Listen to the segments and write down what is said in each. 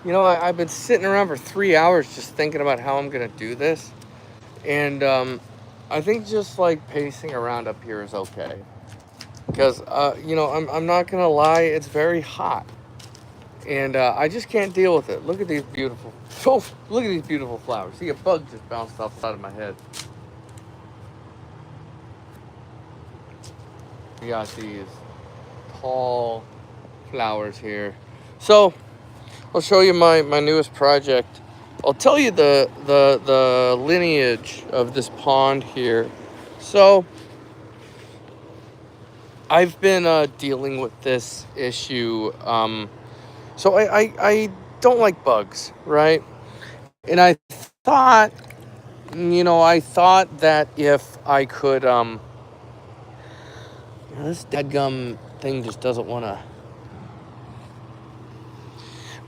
I've been sitting around for 3 hours just thinking about how I'm gonna do this, and I think just like pacing around up here is okay because I'm not gonna lie, it's very hot, and I just can't deal with it. Look at these beautiful, oh, look at these beautiful flowers. See, a bug just bounced off the side of my head. We got these tall flowers here. So I'll show you my newest project. I'll tell you the lineage of this pond here. So I've been dealing with this issue. So I don't like bugs, right? And thought, I thought that if I could, this dadgum thing just doesn't want to.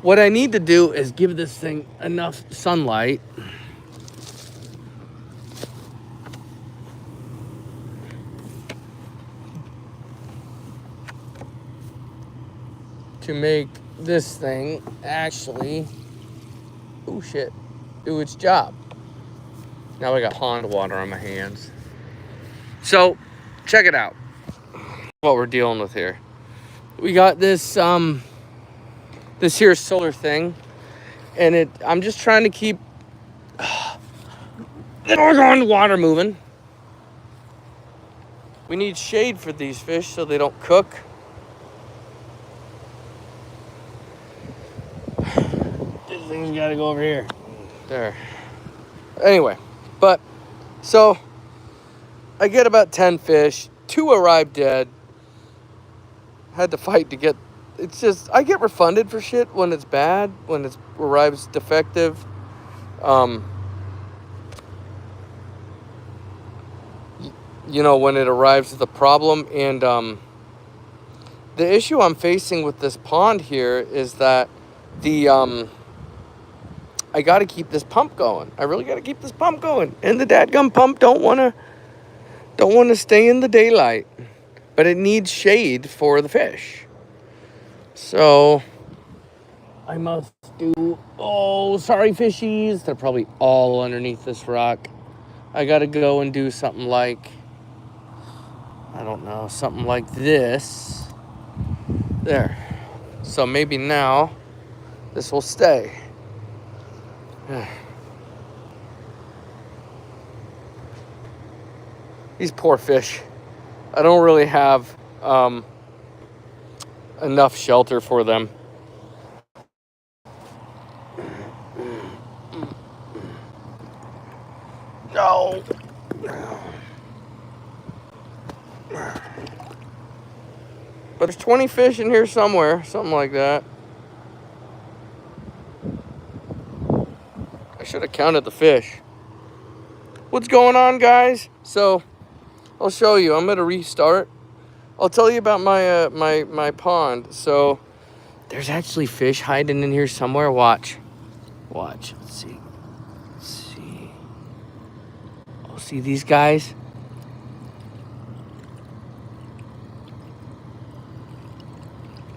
What I need to do is give this thing enough sunlight to make this thing actually, oh shit, do its job. Now I got pond water on my hands. So, check it out. What we're dealing with here. We got this this here solar thing, and I'm just trying to keep the water moving. We need shade for these fish so they don't cook. This thing's got to go over here. There. Anyway, but so I get about 10 fish. 2 arrived dead. Had to fight to get. It's just I get refunded for shit when it's bad, when it arrives defective. When it arrives with a problem, and the issue I'm facing with this pond here is that I got to keep this pump going. I really got to keep this pump going, and the dadgum pump don't want to stay in the daylight, but it needs shade for the fish. So I must do. Oh, sorry, fishies. They're probably all underneath this rock. I got to go and do something like, I don't know, something like this. There. So maybe now this will stay. These poor fish. I don't really have enough shelter for them. No. But there's 20 fish in here somewhere, something like that. I should have counted the fish. What's going on, guys? So I'll show you. I'm gonna restart. I'll tell you about my my pond. So there's actually fish hiding in here somewhere. Watch. Let's see. Oh, see these guys?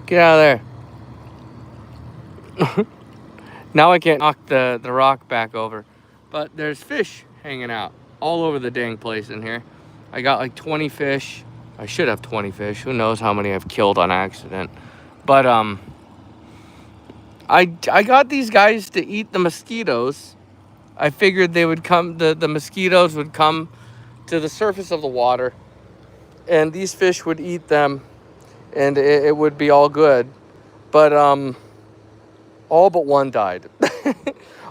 Get out of there. Now I can't knock the rock back over. But there's fish hanging out all over the dang place in here. I got like 20 fish. I should have 20 fish. Who knows how many I've killed on accident. But I got these guys to eat the mosquitoes. I figured they would come, the mosquitoes would come to the surface of the water, and these fish would eat them, and it would be all good. But all but one died.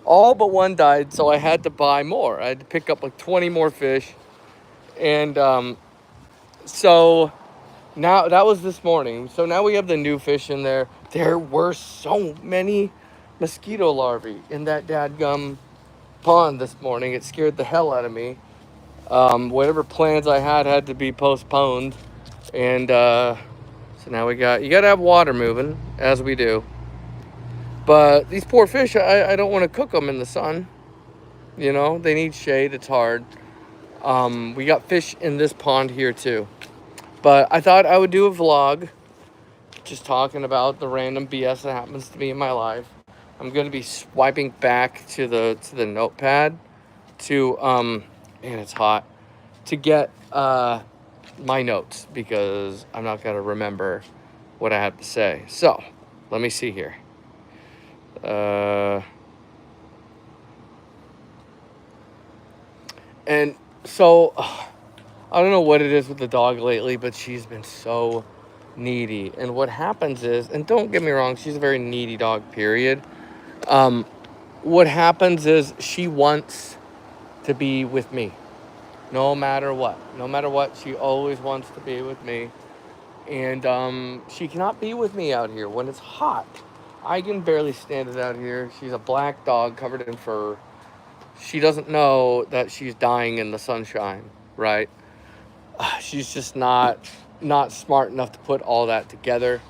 All but one died, so I had to buy more. I had to pick up like 20 more fish. And so now, that was this morning. So now we have the new fish in there. There were so many mosquito larvae in that dadgum pond this morning. It scared the hell out of me. Whatever plans I had to be postponed. And so now you gotta have water moving, as we do. But these poor fish, I don't want to cook them in the sun. They need shade. It's hard. We got fish in this pond here too. But I thought I would do a vlog just talking about the random BS that happens to me in my life. I'm gonna be swiping back to the notepad to man, it's hot, to get my notes because I'm not gonna remember what I have to say. So let me see here. And so I don't know what it is with the dog lately, but she's been so needy. And what happens is, and don't get me wrong, she's a very needy dog, period. What happens is she wants to be with me no matter what. No matter what, she always wants to be with me. And she cannot be with me out here when it's hot. I can barely stand it out here. She's a black dog covered in fur. She doesn't know that she's dying in the sunshine, right? She's just not smart enough to put all that together.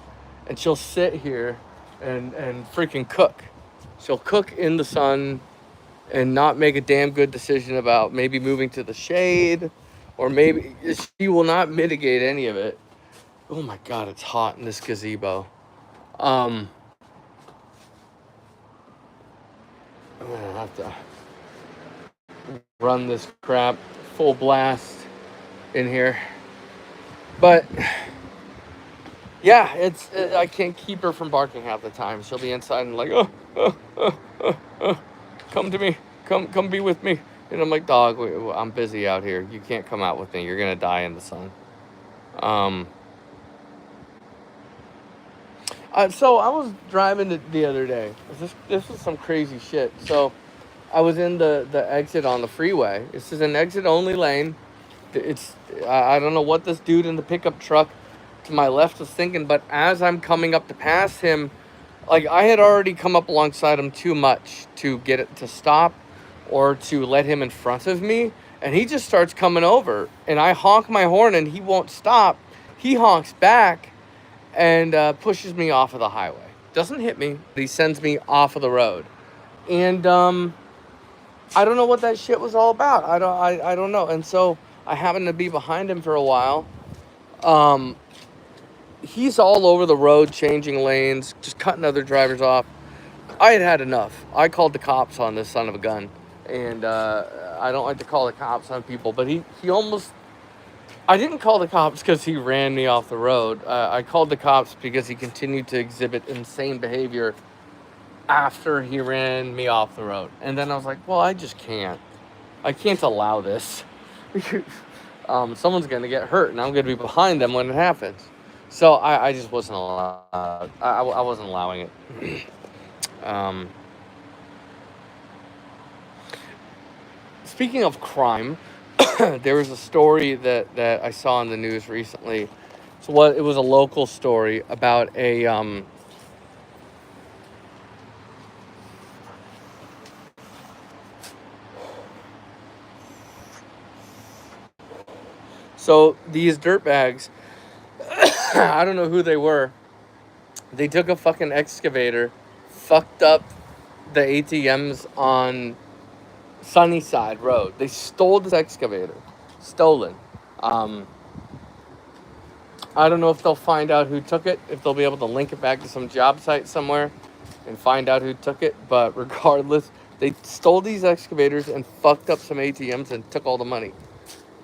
And she'll sit here and freaking cook. She'll cook in the sun and not make a damn good decision about maybe moving to the shade, or maybe she will not mitigate any of it. Oh my God, it's hot in this gazebo. I'm gonna have to run this crap full blast in here. But yeah, I can't keep her from barking half the time. She'll be inside and like, come to me, come be with me. And I'm like, dog, I'm busy out here. You can't come out with me. You're gonna die in the sun. So I was driving the other day. This was some crazy shit. So I was in the exit on the freeway. This is an exit only lane. I don't know what this dude in the pickup truck to my left was thinking, but as I'm coming up to pass him, like I had already come up alongside him too much to get it to stop or to let him in front of me, and he just starts coming over, and I honk my horn and he won't stop. He honks back and pushes me off of the highway. Doesn't hit me, but he sends me off of the road. And I don't know what that shit was all about. I don't know. And so I happened to be behind him for a while. He's all over the road, changing lanes, just cutting other drivers off. I had enough. I called the cops on this son of a gun. And I don't like to call the cops on people, but he almost... I didn't call the cops because he ran me off the road. I called the cops because he continued to exhibit insane behavior after he ran me off the road. And then I was like, well, I just can't. I can't allow this. Someone's going to get hurt, and I'm going to be behind them when it happens. So I just wasn't allowed. I wasn't allowing it. Speaking of crime, there was a story that I saw in the news recently. So it was a local story about a so these dirtbags, I don't know who they were. They took a fucking excavator, fucked up the ATMs on Sunnyside Road. They stole this excavator. Stolen. I don't know if they'll find out who took it, if they'll be able to link it back to some job site somewhere and find out who took it. But regardless, they stole these excavators and fucked up some ATMs and took all the money.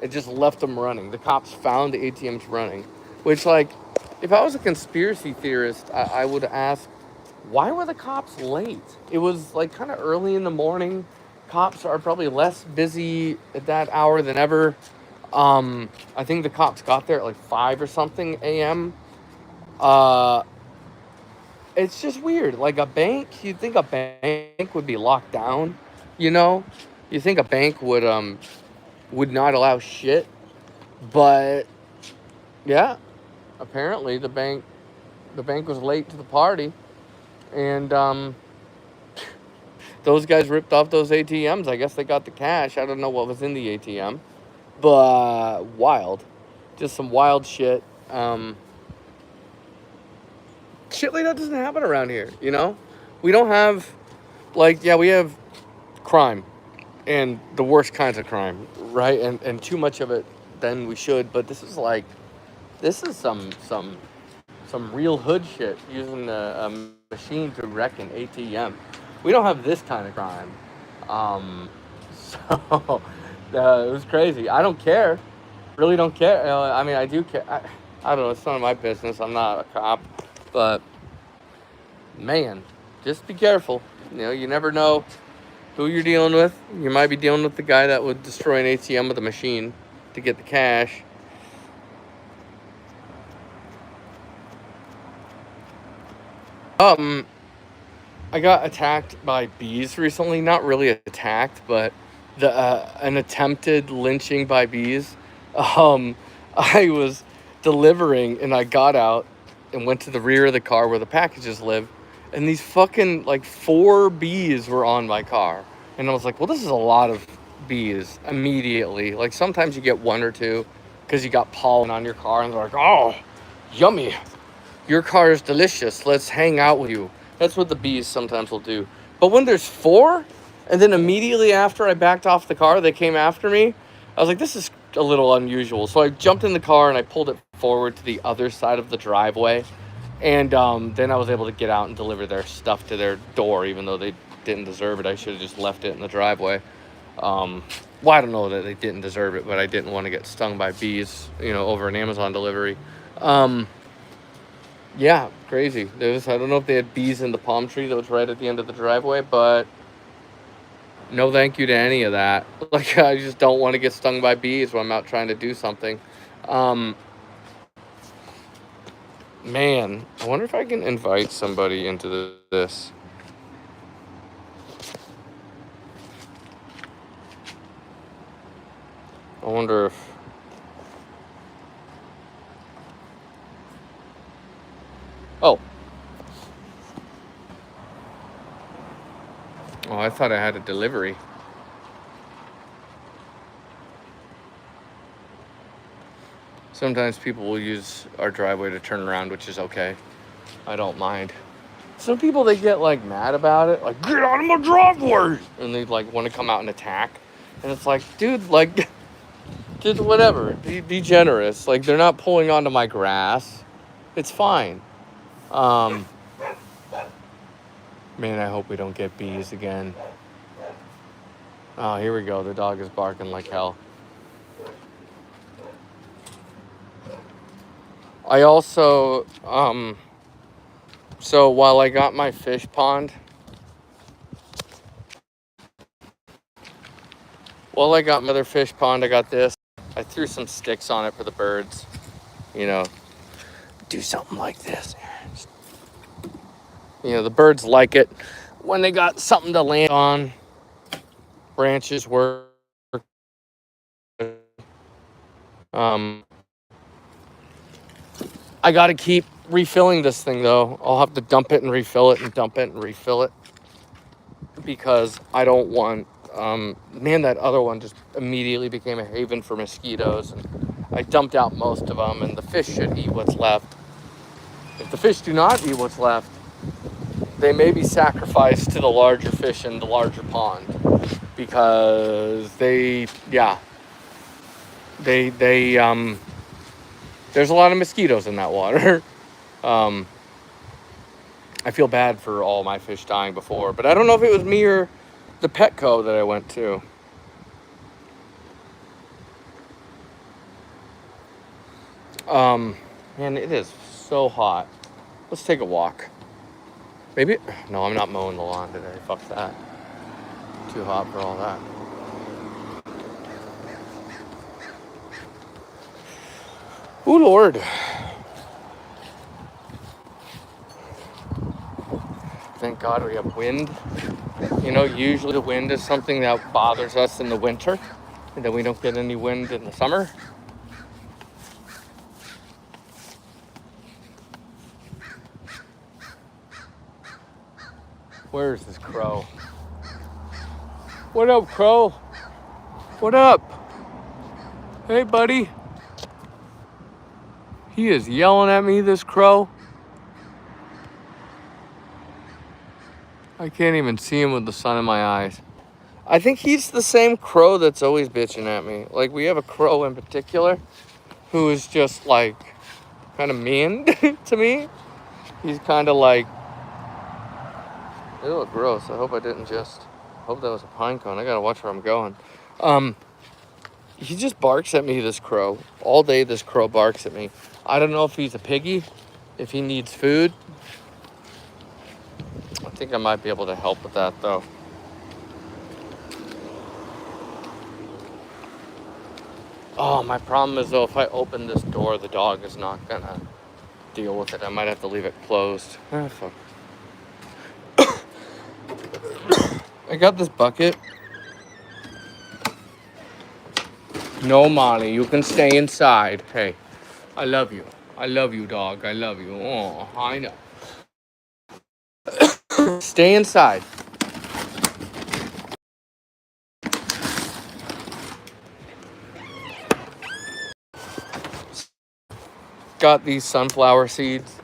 It just left them running. The cops found the ATMs running. Which, like, if I was a conspiracy theorist, I would ask, why were the cops late? It was, like, kind of early in the morning. Cops are probably less busy at that hour than ever. I think the cops got there at, like, 5 or something a.m. It's just weird. Like, a bank, you'd think a bank would be locked down, you know? You think a bank would not allow shit. But, yeah, apparently the bank was late to the party. And, those guys ripped off those ATMs. I guess they got the cash. I don't know what was in the ATM. But wild. Just some wild shit. Shit like that doesn't happen around here, you know? We don't have, like, yeah, we have crime. And the worst kinds of crime, right? And too much of it than we should. But this is some real hood shit, using a machine to wreck an ATM. We don't have this kind of crime. So it was crazy. I don't care. Really don't care. I mean, I do care. I don't know. It's none of my business. I'm not a cop. But, man, just be careful. You never know who you're dealing with. You might be dealing with the guy that would destroy an ATM with a machine to get the cash. I got attacked by bees recently. Not really attacked, but an attempted lynching by bees. I was delivering and I got out and went to the rear of the car where the packages live, and these fucking like 4 bees were on my car. And I was like, well, this is a lot of bees immediately. Like sometimes you get 1 or 2 because you got pollen on your car and they're like, oh, yummy. Your car is delicious. Let's hang out with you. That's what the bees sometimes will do. But when there's 4, and then immediately after I backed off the car, they came after me, I was like, this is a little unusual. So I jumped in the car and I pulled it forward to the other side of the driveway. And then I was able to get out and deliver their stuff to their door, even though they didn't deserve it. I should have just left it in the driveway. Well, I don't know that they didn't deserve it, but I didn't want to get stung by bees, over an Amazon delivery. Yeah, crazy. I don't know if they had bees in the palm tree that was right at the end of the driveway, but no thank you to any of that. Like, I just don't want to get stung by bees when I'm out trying to do something. Man, I wonder if I can invite somebody into this. I wonder if... Oh, I thought I had a delivery. Sometimes people will use our driveway to turn around, which is okay. I don't mind. Some people, they get like mad about it, like, get out of my driveway, and they like want to come out and attack. And it's like, dude, like, just whatever. Be generous. Like, they're not pulling onto my grass. It's fine. Man, I hope we don't get bees again. Oh, here we go. The dog is barking like hell. I also, so while I got my fish pond, I got my other fish pond, I got this. I threw some sticks on it for the birds. Do something like this. The birds like it when they got something to land on. Branches work. I got to keep refilling this thing, though. I'll have to dump it and refill it and dump it and refill it. Because I don't want... man, that other one just immediately became a haven for mosquitoes. And I dumped out most of them, and the fish should eat what's left. If the fish do not eat what's left, they may be sacrificed to the larger fish in the larger pond. Because there's a lot of mosquitoes in that water. I feel bad for all my fish dying before, but I don't know if it was me or the Petco that I went to. Man, it is so hot. Let's take a walk. Maybe, no, I'm not mowing the lawn today. Fuck that. Too hot for all that. Ooh, Lord. Thank God we have wind. Usually the wind is something that bothers us in the winter, and then we don't get any wind in the summer. Where is this crow? What up, crow? What up? Hey, buddy. He is yelling at me, this crow. I can't even see him with the sun in my eyes. I think he's the same crow that's always bitching at me. Like, we have a crow in particular who is just, like, kind of mean to me. He's kind of like, Ew, gross. I hope I didn't just... hope that was a pine cone. I gotta watch where I'm going. He just barks at me, this crow. All day this crow barks at me. I don't know if he's a piggy, if he needs food. I think I might be able to help with that, though. Oh, my problem is, though, if I open this door, the dog is not gonna deal with it. I might have to leave it closed. Ah, fuck. I got this bucket. No, Molly, you can stay inside. Hey, I love you. I love you, dog. I love you. Oh, I know. Stay inside. Got these sunflower seeds.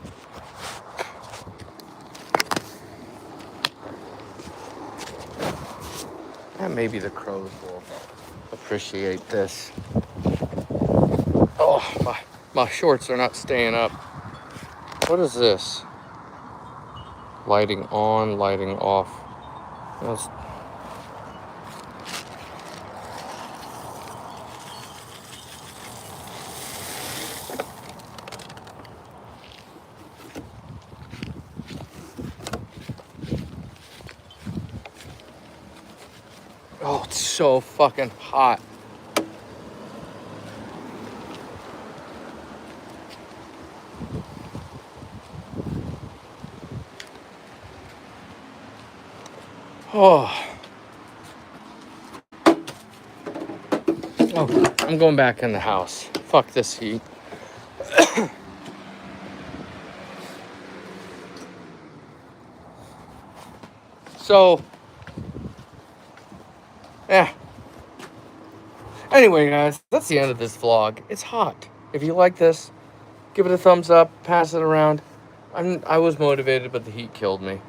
And maybe the crows will appreciate this. Oh, my shorts are not staying up. What is this? Lighting on, lighting off. That's... oh, it's so fucking hot. Oh. Oh, I'm going back in the house. Fuck this heat. So, yeah. Anyway, guys, that's the end of this vlog. It's hot. If you like this, give it a thumbs up, pass it around. I was motivated, but the heat killed me.